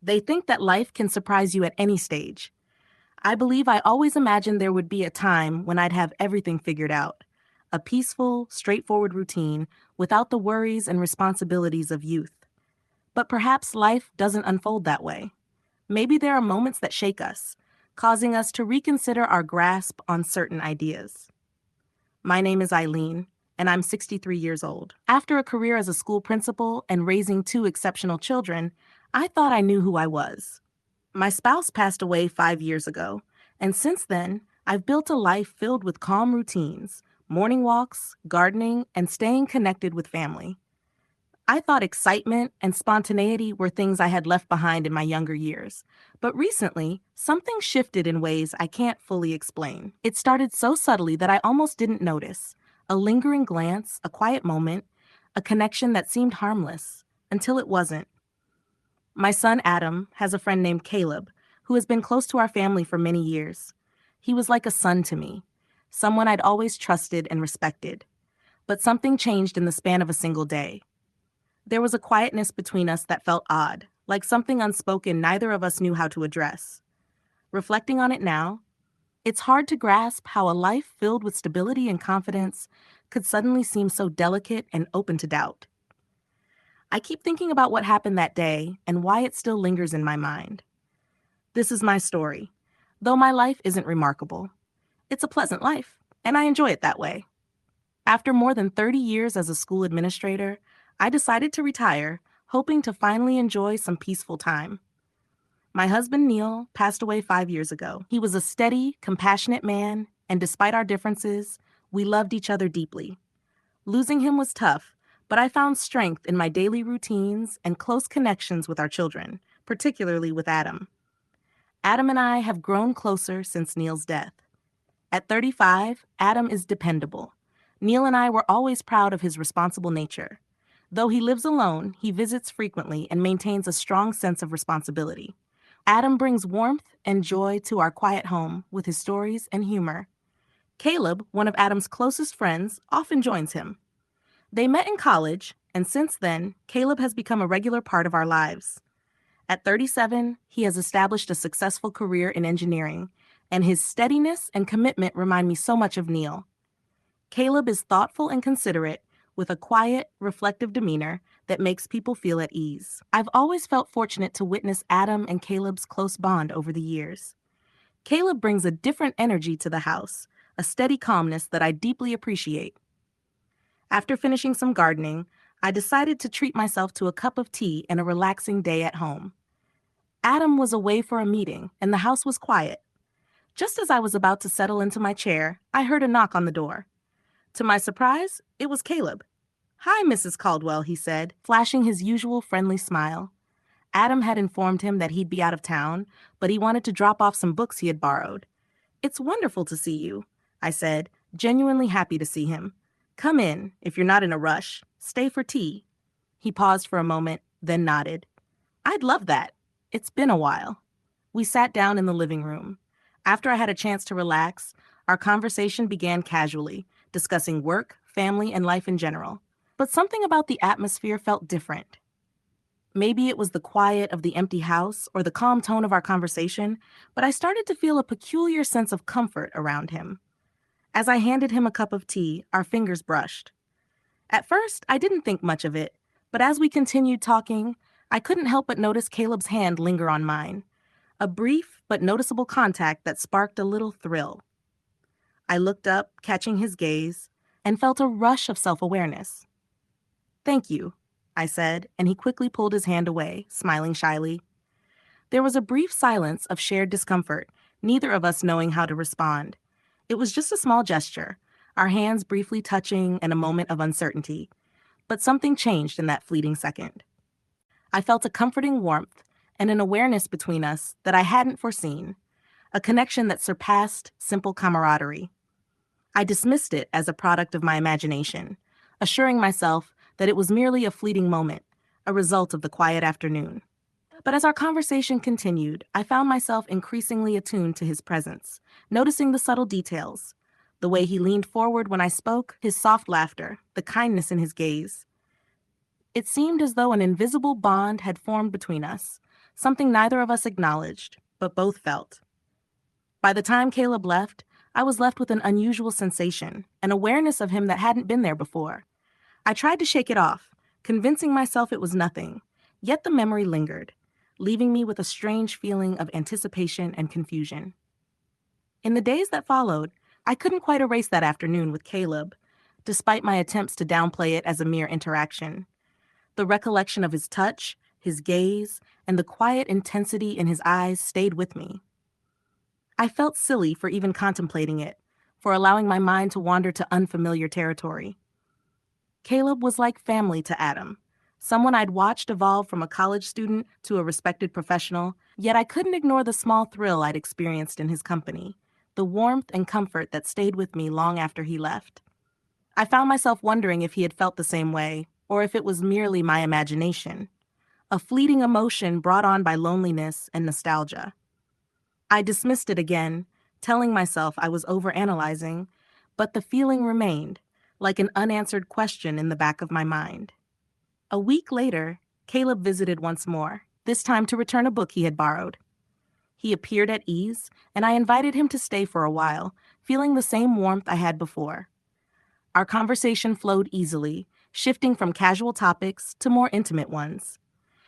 They think that life can surprise you at any stage. I believe I always imagined there would be a time when I'd have everything figured out. A peaceful, straightforward routine without the worries and responsibilities of youth. But perhaps life doesn't unfold that way. Maybe there are moments that shake us, causing us to reconsider our grasp on certain ideas. My name is Eileen, and I'm 63 years old. After a career as a school principal and raising two exceptional children, I thought I knew who I was. My spouse passed away 5 years ago, and since then, I've built a life filled with calm routines, morning walks, gardening, and staying connected with family. I thought excitement and spontaneity were things I had left behind in my younger years. But recently, something shifted in ways I can't fully explain. It started so subtly that I almost didn't notice. A lingering glance, a quiet moment, a connection that seemed harmless, until it wasn't. My son Adam has a friend named Caleb, who has been close to our family for many years. He was like a son to me, someone I'd always trusted and respected. But something changed in the span of a single day. There was a quietness between us that felt odd, like something unspoken neither of us knew how to address. Reflecting on it now, it's hard to grasp how a life filled with stability and confidence could suddenly seem so delicate and open to doubt. I keep thinking about what happened that day and why it still lingers in my mind. This is my story. Though my life isn't remarkable, it's a pleasant life, and I enjoy it that way. After more than 30 years as a school administrator, I decided to retire, hoping to finally enjoy some peaceful time. My husband, Neil, passed away 5 years ago. He was a steady, compassionate man, and despite our differences, we loved each other deeply. Losing him was tough, but I found strength in my daily routines and close connections with our children, particularly with Adam. Adam and I have grown closer since Neil's death. At 35, Adam is dependable. Neil and I were always proud of his responsible nature. Though he lives alone, he visits frequently and maintains a strong sense of responsibility. Adam brings warmth and joy to our quiet home with his stories and humor. Caleb, one of Adam's closest friends, often joins him. They met in college, and since then, Caleb has become a regular part of our lives. At 37, he has established a successful career in engineering, and his steadiness and commitment remind me so much of Neil. Caleb is thoughtful and considerate, with a quiet, reflective demeanor that makes people feel at ease. I've always felt fortunate to witness Adam and Caleb's close bond over the years. Caleb brings a different energy to the house, a steady calmness that I deeply appreciate. After finishing some gardening, I decided to treat myself to a cup of tea and a relaxing day at home. Adam was away for a meeting, and the house was quiet. Just as I was about to settle into my chair, I heard a knock on the door. To my surprise, it was Caleb. "Hi, Mrs. Caldwell," he said, flashing his usual friendly smile. Adam had informed him that he'd be out of town, but he wanted to drop off some books he had borrowed. "It's wonderful to see you," I said, genuinely happy to see him. "Come in, if you're not in a rush. Stay for tea." He paused for a moment, then nodded. "I'd love that. It's been a while." We sat down in the living room. After I had a chance to relax, our conversation began casually, discussing work, family, and life in general. But something about the atmosphere felt different. Maybe it was the quiet of the empty house or the calm tone of our conversation, but I started to feel a peculiar sense of comfort around him. As I handed him a cup of tea, our fingers brushed. At first, I didn't think much of it, but as we continued talking, I couldn't help but notice Caleb's hand linger on mine. A brief but noticeable contact that sparked a little thrill. I looked up, catching his gaze, and felt a rush of self-awareness. "Thank you," I said, and he quickly pulled his hand away, smiling shyly. There was a brief silence of shared discomfort, neither of us knowing how to respond. It was just a small gesture, our hands briefly touching in a moment of uncertainty. But something changed in that fleeting second. I felt a comforting warmth and an awareness between us that I hadn't foreseen, a connection that surpassed simple camaraderie. I dismissed it as a product of my imagination, assuring myself that it was merely a fleeting moment, a result of the quiet afternoon. But as our conversation continued, I found myself increasingly attuned to his presence, noticing the subtle details, the way he leaned forward when I spoke, his soft laughter, the kindness in his gaze. It seemed as though an invisible bond had formed between us, something neither of us acknowledged, but both felt. By the time Caleb left, I was left with an unusual sensation, an awareness of him that hadn't been there before. I tried to shake it off, convincing myself it was nothing, yet the memory lingered, leaving me with a strange feeling of anticipation and confusion. In the days that followed, I couldn't quite erase that afternoon with Caleb, despite my attempts to downplay it as a mere interaction. The recollection of his touch, his gaze, and the quiet intensity in his eyes stayed with me. I felt silly for even contemplating it, for allowing my mind to wander to unfamiliar territory. Caleb was like family to Adam, someone I'd watched evolve from a college student to a respected professional, yet I couldn't ignore the small thrill I'd experienced in his company, the warmth and comfort that stayed with me long after he left. I found myself wondering if he had felt the same way, or if it was merely my imagination, a fleeting emotion brought on by loneliness and nostalgia. I dismissed it again, telling myself I was overanalyzing, but the feeling remained, like an unanswered question in the back of my mind. A week later, Caleb visited once more, this time to return a book he had borrowed. He appeared at ease, and I invited him to stay for a while, feeling the same warmth I had before. Our conversation flowed easily, shifting from casual topics to more intimate ones.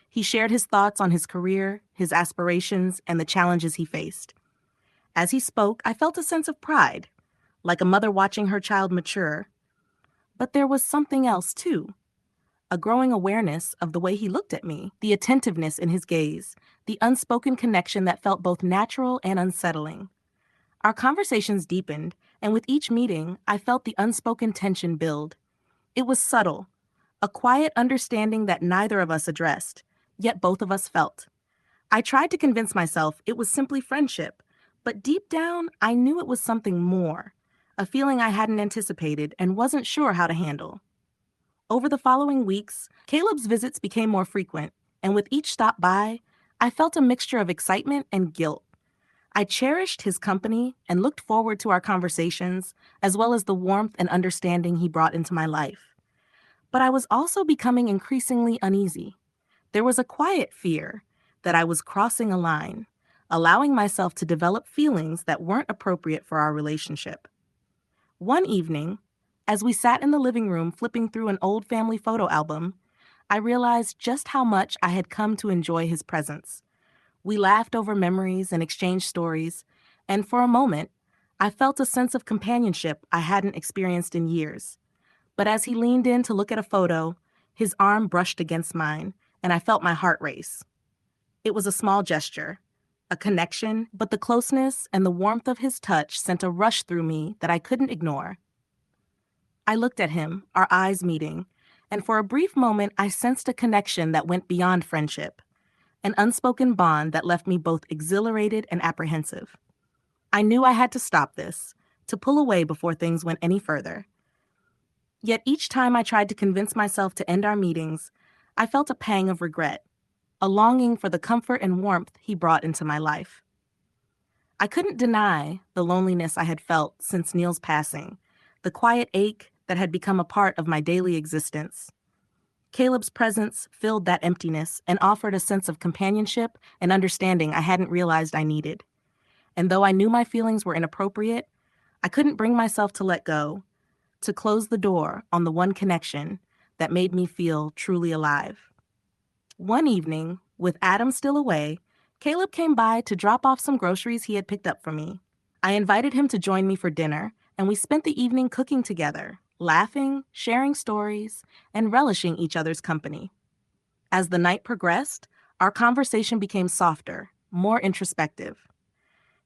He shared his thoughts on his career, his aspirations, and the challenges he faced. As he spoke, I felt a sense of pride, like a mother watching her child mature. But there was something else, too. A growing awareness of the way he looked at me, the attentiveness in his gaze, the unspoken connection that felt both natural and unsettling. Our conversations deepened, and with each meeting, I felt the unspoken tension build. It was subtle, a quiet understanding that neither of us addressed, yet both of us felt. I tried to convince myself it was simply friendship, but deep down, I knew it was something more, a feeling I hadn't anticipated and wasn't sure how to handle. Over the following weeks, Caleb's visits became more frequent, and with each stop by, I felt a mixture of excitement and guilt. I cherished his company and looked forward to our conversations, as well as the warmth and understanding he brought into my life. But I was also becoming increasingly uneasy. There was a quiet fear that I was crossing a line, allowing myself to develop feelings that weren't appropriate for our relationship. One evening, as we sat in the living room flipping through an old family photo album, I realized just how much I had come to enjoy his presence. We laughed over memories and exchanged stories, and for a moment, I felt a sense of companionship I hadn't experienced in years. But as he leaned in to look at a photo, his arm brushed against mine, and I felt my heart race. It was a small gesture, a connection, but the closeness and the warmth of his touch sent a rush through me that I couldn't ignore. I looked at him, our eyes meeting, and for a brief moment I sensed a connection that went beyond friendship, an unspoken bond that left me both exhilarated and apprehensive. I knew I had to stop this, to pull away before things went any further. Yet each time I tried to convince myself to end our meetings, I felt a pang of regret, a longing for the comfort and warmth he brought into my life. I couldn't deny the loneliness I had felt since Neil's passing, the quiet ache that had become a part of my daily existence. Caleb's presence filled that emptiness and offered a sense of companionship and understanding I hadn't realized I needed. And though I knew my feelings were inappropriate, I couldn't bring myself to let go, to close the door on the one connection that made me feel truly alive. One evening, with Adam still away, Caleb came by to drop off some groceries he had picked up for me. I invited him to join me for dinner, and we spent the evening cooking together, laughing, sharing stories, and relishing each other's company. As the night progressed, our conversation became softer, more introspective.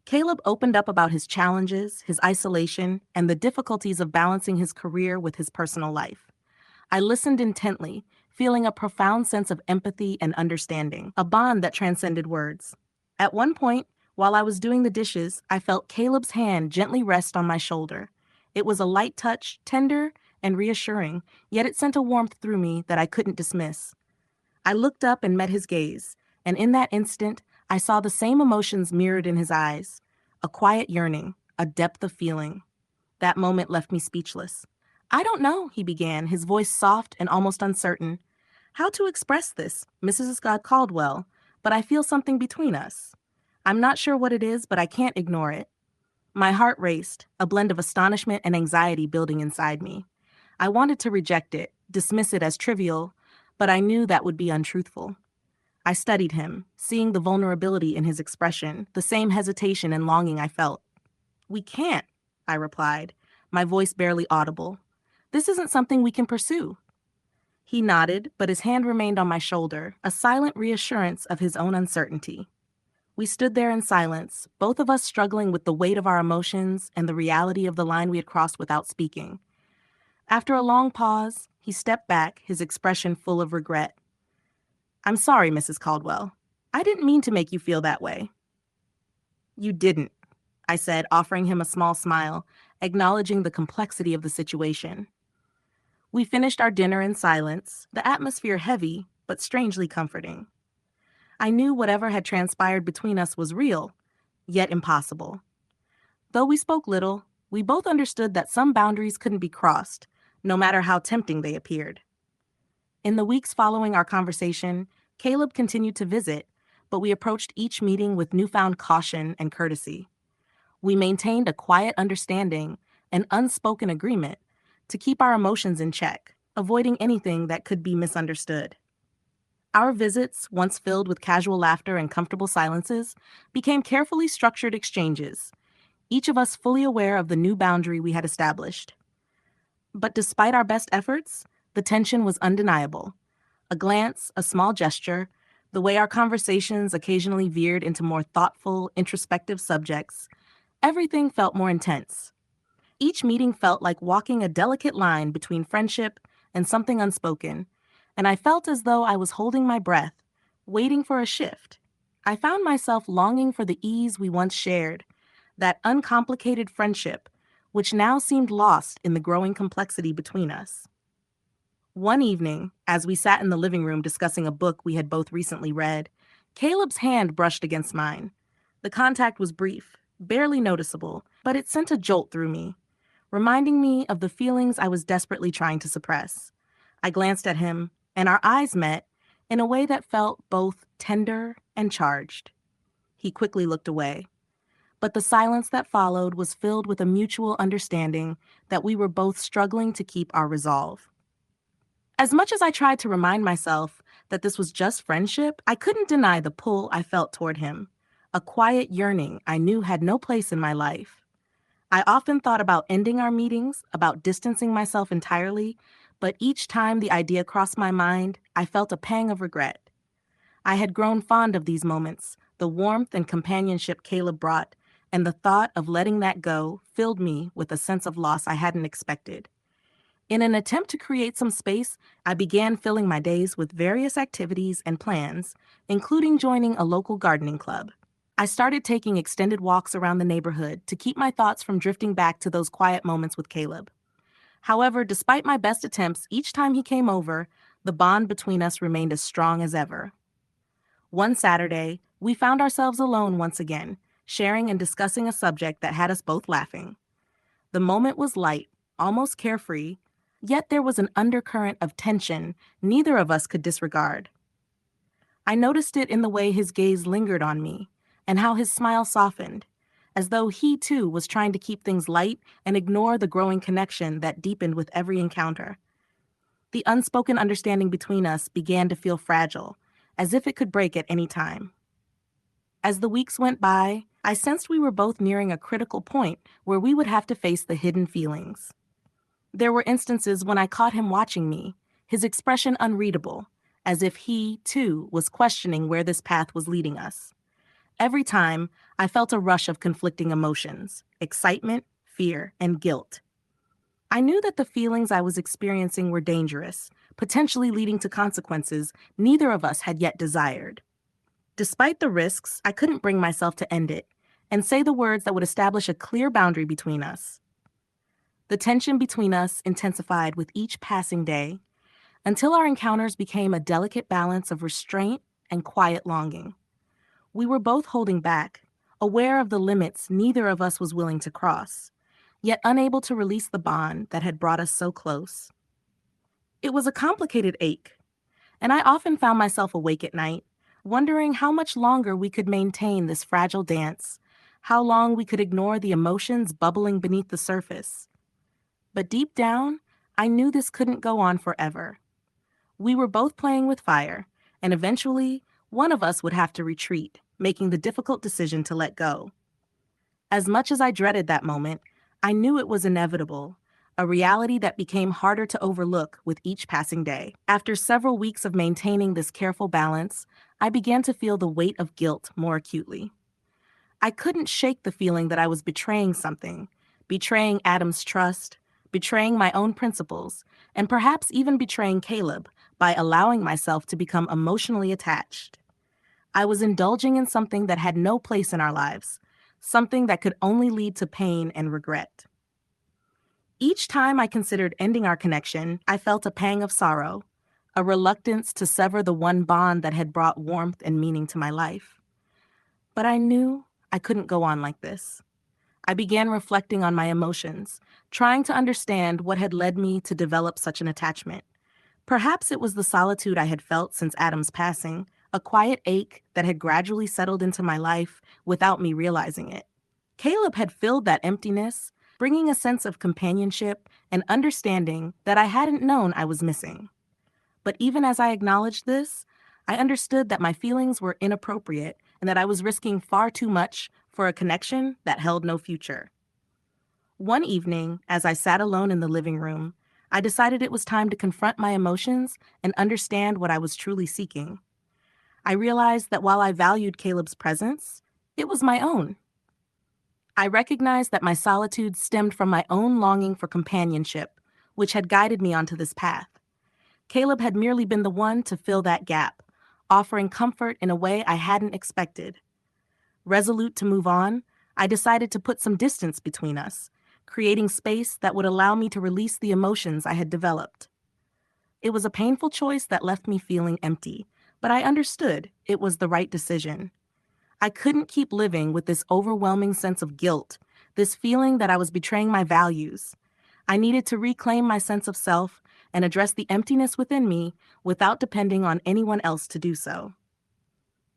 Caleb opened up about his challenges, his isolation, and the difficulties of balancing his career with his personal life. I listened intently, feeling a profound sense of empathy and understanding, a bond that transcended words. At one point, while I was doing the dishes, I felt Caleb's hand gently rest on my shoulder. It was a light touch, tender and reassuring, yet it sent a warmth through me that I couldn't dismiss. I looked up and met his gaze, and in that instant, I saw the same emotions mirrored in his eyes, a quiet yearning, a depth of feeling. That moment left me speechless. "I don't know," he began, his voice soft and almost uncertain, "how to express this, Mrs. Scott Caldwell, but I feel something between us. I'm not sure what it is, but I can't ignore it. My heart raced, a blend of astonishment and anxiety building inside me. I wanted to reject it, dismiss it as trivial, but I knew that would be untruthful. I studied him, seeing the vulnerability in his expression, the same hesitation and longing I felt. "We can't," I replied, my voice barely audible. "This isn't something we can pursue." He nodded, but his hand remained on my shoulder, a silent reassurance of his own uncertainty. We stood there in silence, both of us struggling with the weight of our emotions and the reality of the line we had crossed without speaking. After a long pause, he stepped back, his expression full of regret. "I'm sorry, Mrs. Caldwell. I didn't mean to make you feel that way." "You didn't," I said, offering him a small smile, acknowledging the complexity of the situation. We finished our dinner in silence, the atmosphere heavy, but strangely comforting. I knew whatever had transpired between us was real, yet impossible. Though we spoke little, we both understood that some boundaries couldn't be crossed, no matter how tempting they appeared. In the weeks following our conversation, Caleb continued to visit, but we approached each meeting with newfound caution and courtesy. We maintained a quiet understanding, an unspoken agreement, to keep our emotions in check, avoiding anything that could be misunderstood. Our visits, once filled with casual laughter and comfortable silences, became carefully structured exchanges, each of us fully aware of the new boundary we had established. But despite our best efforts, the tension was undeniable. A glance, a small gesture, the way our conversations occasionally veered into more thoughtful, introspective subjects, everything felt more intense. Each meeting felt like walking a delicate line between friendship and something unspoken, and I felt as though I was holding my breath, waiting for a shift. I found myself longing for the ease we once shared, that uncomplicated friendship, which now seemed lost in the growing complexity between us. One evening, as we sat in the living room discussing a book we had both recently read, Caleb's hand brushed against mine. The contact was brief, barely noticeable, but it sent a jolt through me, reminding me of the feelings I was desperately trying to suppress. I glanced at him, and our eyes met in a way that felt both tender and charged. He quickly looked away, but the silence that followed was filled with a mutual understanding that we were both struggling to keep our resolve. As much as I tried to remind myself that this was just friendship, I couldn't deny the pull I felt toward him, a quiet yearning I knew had no place in my life. I often thought about ending our meetings, about distancing myself entirely, but each time the idea crossed my mind, I felt a pang of regret. I had grown fond of these moments, the warmth and companionship Caleb brought, and the thought of letting that go filled me with a sense of loss I hadn't expected. In an attempt to create some space, I began filling my days with various activities and plans, including joining a local gardening club. I started taking extended walks around the neighborhood to keep my thoughts from drifting back to those quiet moments with Caleb. However, despite my best attempts, each time he came over, the bond between us remained as strong as ever. One Saturday, we found ourselves alone once again, sharing and discussing a subject that had us both laughing. The moment was light, almost carefree, yet there was an undercurrent of tension neither of us could disregard. I noticed it in the way his gaze lingered on me, and how his smile softened, as though he too was trying to keep things light and ignore the growing connection that deepened with every encounter. The unspoken understanding between us began to feel fragile, as if it could break at any time. As the weeks went by, I sensed we were both nearing a critical point where we would have to face the hidden feelings. There were instances when I caught him watching me, his expression unreadable, as if he, too, was questioning where this path was leading us. Every time, I felt a rush of conflicting emotions, excitement, fear, and guilt. I knew that the feelings I was experiencing were dangerous, potentially leading to consequences neither of us had yet desired. Despite the risks, I couldn't bring myself to end it and say the words that would establish a clear boundary between us. The tension between us intensified with each passing day until our encounters became a delicate balance of restraint and quiet longing. We were both holding back, aware of the limits neither of us was willing to cross, yet unable to release the bond that had brought us so close. It was a complicated ache, and I often found myself awake at night, wondering how much longer we could maintain this fragile dance, how long we could ignore the emotions bubbling beneath the surface. But deep down, I knew this couldn't go on forever. We were both playing with fire, and eventually, one of us would have to retreat, making the difficult decision to let go. As much as I dreaded that moment, I knew it was inevitable, a reality that became harder to overlook with each passing day. After several weeks of maintaining this careful balance, I began to feel the weight of guilt more acutely. I couldn't shake the feeling that I was betraying something, betraying Adam's trust, betraying my own principles, and perhaps even betraying Caleb by allowing myself to become emotionally attached. I was indulging in something that had no place in our lives, something that could only lead to pain and regret. Each time I considered ending our connection, I felt a pang of sorrow, a reluctance to sever the one bond that had brought warmth and meaning to my life. But I knew I couldn't go on like this. I began reflecting on my emotions, trying to understand what had led me to develop such an attachment. Perhaps it was the solitude I had felt since Adam's passing, a quiet ache that had gradually settled into my life without me realizing it. Caleb had filled that emptiness, bringing a sense of companionship and understanding that I hadn't known I was missing. But even as I acknowledged this, I understood that my feelings were inappropriate and that I was risking far too much for a connection that held no future. One evening, as I sat alone in the living room, I decided it was time to confront my emotions and understand what I was truly seeking. I realized that while I valued Caleb's presence, it was my own. I recognized that my solitude stemmed from my own longing for companionship, which had guided me onto this path. Caleb had merely been the one to fill that gap, offering comfort in a way I hadn't expected. Resolute to move on, I decided to put some distance between us, creating space that would allow me to release the emotions I had developed. It was a painful choice that left me feeling empty, but I understood it was the right decision. I couldn't keep living with this overwhelming sense of guilt, this feeling that I was betraying my values. I needed to reclaim my sense of self and address the emptiness within me without depending on anyone else to do so.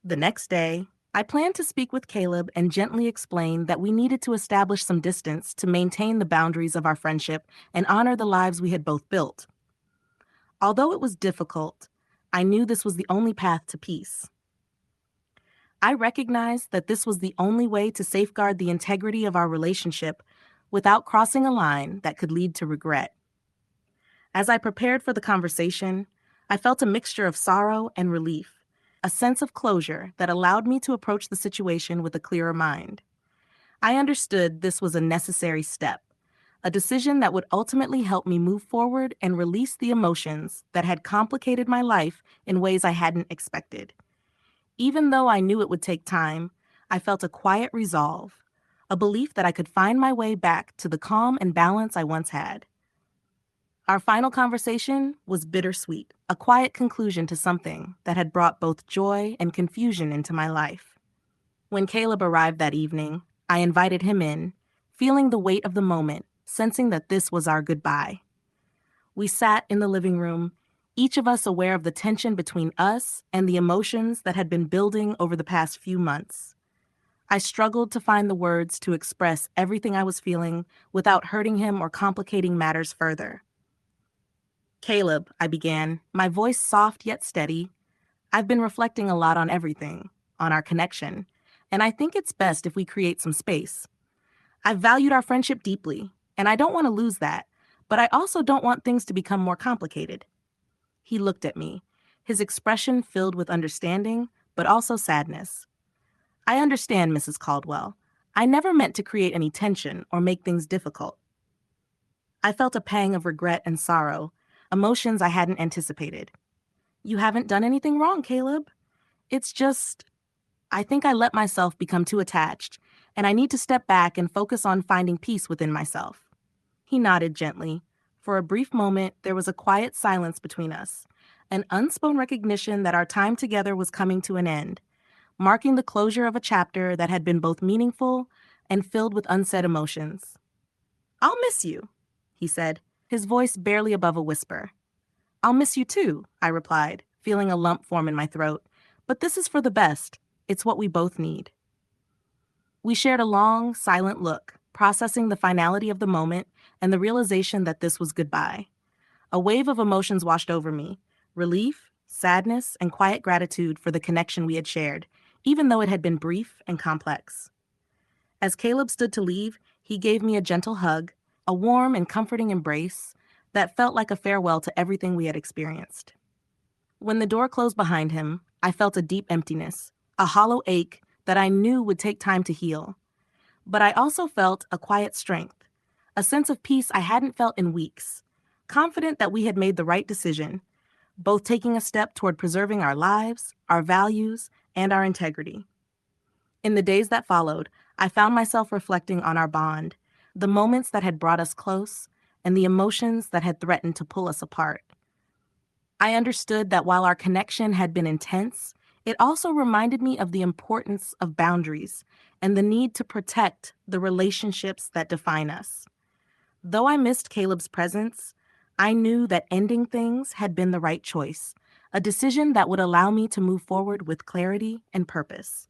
The next day, I planned to speak with Caleb and gently explain that we needed to establish some distance to maintain the boundaries of our friendship and honor the lives we had both built. Although it was difficult, I knew this was the only path to peace. I recognized that this was the only way to safeguard the integrity of our relationship without crossing a line that could lead to regret. As I prepared for the conversation, I felt a mixture of sorrow and relief, a sense of closure that allowed me to approach the situation with a clearer mind. I understood this was a necessary step, a decision that would ultimately help me move forward and release the emotions that had complicated my life in ways I hadn't expected. Even though I knew it would take time, I felt a quiet resolve, a belief that I could find my way back to the calm and balance I once had. Our final conversation was bittersweet, a quiet conclusion to something that had brought both joy and confusion into my life. When Caleb arrived that evening, I invited him in, feeling the weight of the moment, sensing that this was our goodbye. We sat in the living room, each of us aware of the tension between us and the emotions that had been building over the past few months. I struggled to find the words to express everything I was feeling without hurting him or complicating matters further. "Caleb," I began, my voice soft yet steady, "I've been reflecting a lot on everything, on our connection, and I think it's best if we create some space. I've valued our friendship deeply, and I don't want to lose that, but I also don't want things to become more complicated." He looked at me, his expression filled with understanding, but also sadness. "I understand, Mrs. Caldwell. I never meant to create any tension or make things difficult." I felt a pang of regret and sorrow, emotions I hadn't anticipated. "You haven't done anything wrong, Caleb. It's just, I think I let myself become too attached, and I need to step back and focus on finding peace within myself." He nodded gently. For a brief moment, there was a quiet silence between us, an unspoken recognition that our time together was coming to an end, marking the closure of a chapter that had been both meaningful and filled with unsaid emotions. "I'll miss you," he said, his voice barely above a whisper. "I'll miss you too," I replied, feeling a lump form in my throat, But this is for the best. It's what we both need. We shared a long, silent look, processing the finality of the moment and the realization that this was goodbye. A wave of emotions washed over me: relief, sadness, and quiet gratitude for the connection we had shared, even though it had been brief and complex. As Caleb stood to leave, he gave me a gentle hug, a warm and comforting embrace that felt like a farewell to everything we had experienced. When the door closed behind him, I felt a deep emptiness, a hollow ache that I knew would take time to heal. But I also felt a quiet strength, a sense of peace I hadn't felt in weeks, confident that we had made the right decision, both taking a step toward preserving our lives, our values, and our integrity. In the days that followed, I found myself reflecting on our bond, the moments that had brought us close, and the emotions that had threatened to pull us apart. I understood that while our connection had been intense, it also reminded me of the importance of boundaries and the need to protect the relationships that define us. Though I missed Caleb's presence, I knew that ending things had been the right choice, a decision that would allow me to move forward with clarity and purpose.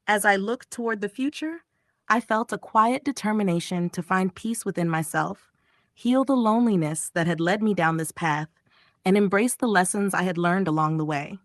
As I looked toward the future, I felt a quiet determination to find peace within myself, heal the loneliness that had led me down this path, and embrace the lessons I had learned along the way.